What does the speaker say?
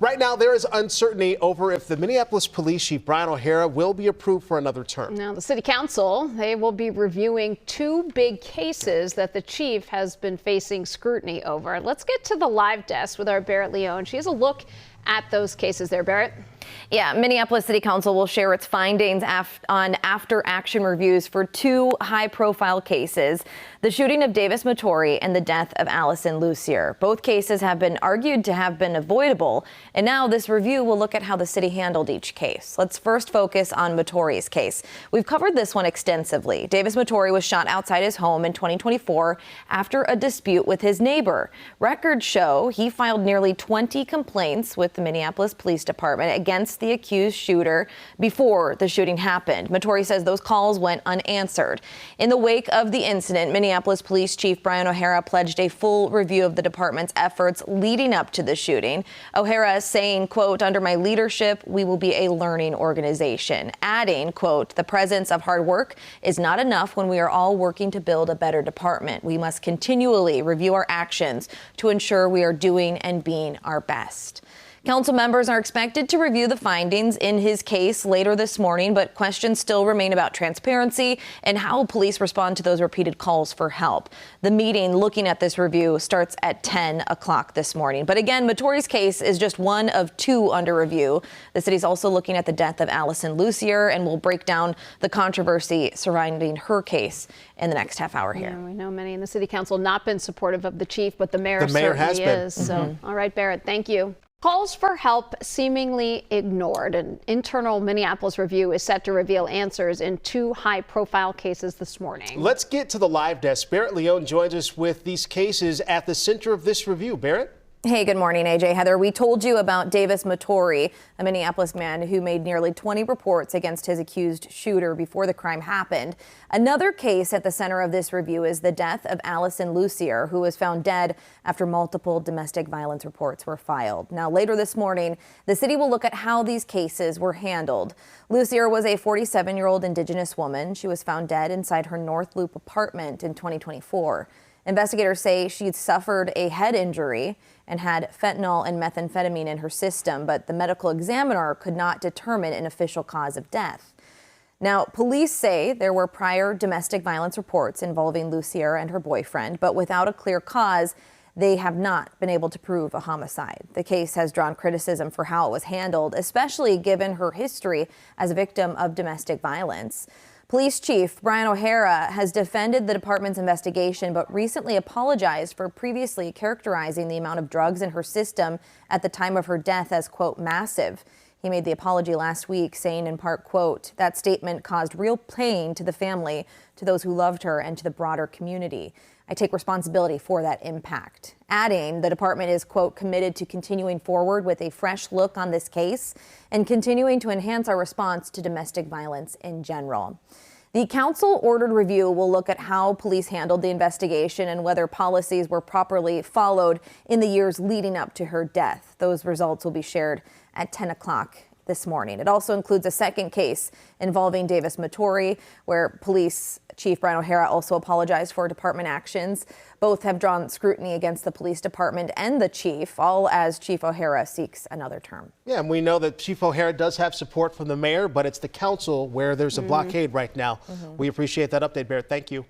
Right now, there is uncertainty over if the Minneapolis Police Chief Brian O'Hara will be approved for another term. Now, the City Council, they will be reviewing two big cases that the chief has been facing scrutiny over. Let's get to the live desk with our Barrett Leone. She has a look at those cases there, Barrett. Yeah, Minneapolis City Council will share its findings on after-action reviews for two high-profile cases, the shooting of Davis Moturi and the death of Allison Lussier. Both cases have been argued to have been avoidable, and now this review will look at how the city handled each case. Let's first focus on Moturi's case. We've covered this one extensively. Davis Moturi was shot outside his home in 2024 after a dispute with his neighbor. Records show he filed nearly 20 complaints with the Minneapolis Police Department against the accused shooter before the shooting happened. Moturi says those calls went unanswered. In the wake of the incident, Minneapolis Police Chief Brian O'Hara pledged a full review of the department's efforts leading up to the shooting. O'Hara is saying, quote, "Under my leadership, we will be a learning organization," adding, quote, "The presence of hard work is not enough when we are all working to build a better department. We must continually review our actions to ensure we are doing and being our best." Council members are expected to review the findings in his case later this morning, but questions still remain about transparency and how police respond to those repeated calls for help. The meeting looking at this review starts at 10 o'clock this morning. But again, Moturi's case is just one of two under review. The city's also looking at the death of Allison Lussier and will break down the controversy surrounding her case in the next half hour here. Yeah, we know many in the City Council not been supportive of the chief, but the mayor certainly has been. Mm-hmm. So, all right, Barrett, thank you. Calls for help seemingly ignored. An internal Minneapolis review is set to reveal answers in two high-profile cases this morning. Let's get to the live desk. Barrett Leone joins us with these cases at the center of this review. Barrett? Hey, good morning, AJ. Heather, we told you about Davis Moturi, a Minneapolis man who made nearly 20 reports against his accused shooter before the crime happened. Another case at the center of this review is the death of Allison Lussier, who was found dead after multiple domestic violence reports were filed. Now, later this morning, the city will look at how these cases were handled. Lussier was a 47-year-old Indigenous woman. She was found dead inside her North Loop apartment in 2024. Investigators say she'd suffered a head injury and had fentanyl and methamphetamine in her system, but the medical examiner could not determine an official cause of death. Now, police say there were prior domestic violence reports involving Lussier and her boyfriend, but without a clear cause, they have not been able to prove a homicide. The case has drawn criticism for how it was handled, especially given her history as a victim of domestic violence. Police Chief Brian O'Hara has defended the department's investigation, but recently apologized for previously characterizing the amount of drugs in her system at the time of her death as, quote, massive. He made the apology last week, saying in part, quote, "That statement caused real pain to the family, to those who loved her, and to the broader community. I take responsibility for that impact," adding the department is, quote, "committed to continuing forward with a fresh look on this case and continuing to enhance our response to domestic violence in general." The council-ordered review will look at how police handled the investigation and whether policies were properly followed in the years leading up to her death. Those results will be shared at 10 o'clock this morning. It also includes a second case involving Davis Moturi, where Police Chief Brian O'Hara also apologized for department actions. Both have drawn scrutiny against the police department and the chief, all as Chief O'Hara seeks another term. Yeah, and we know that Chief O'Hara does have support from the mayor, but it's the council where there's a blockade right now. We appreciate that update, Barrett. Thank you.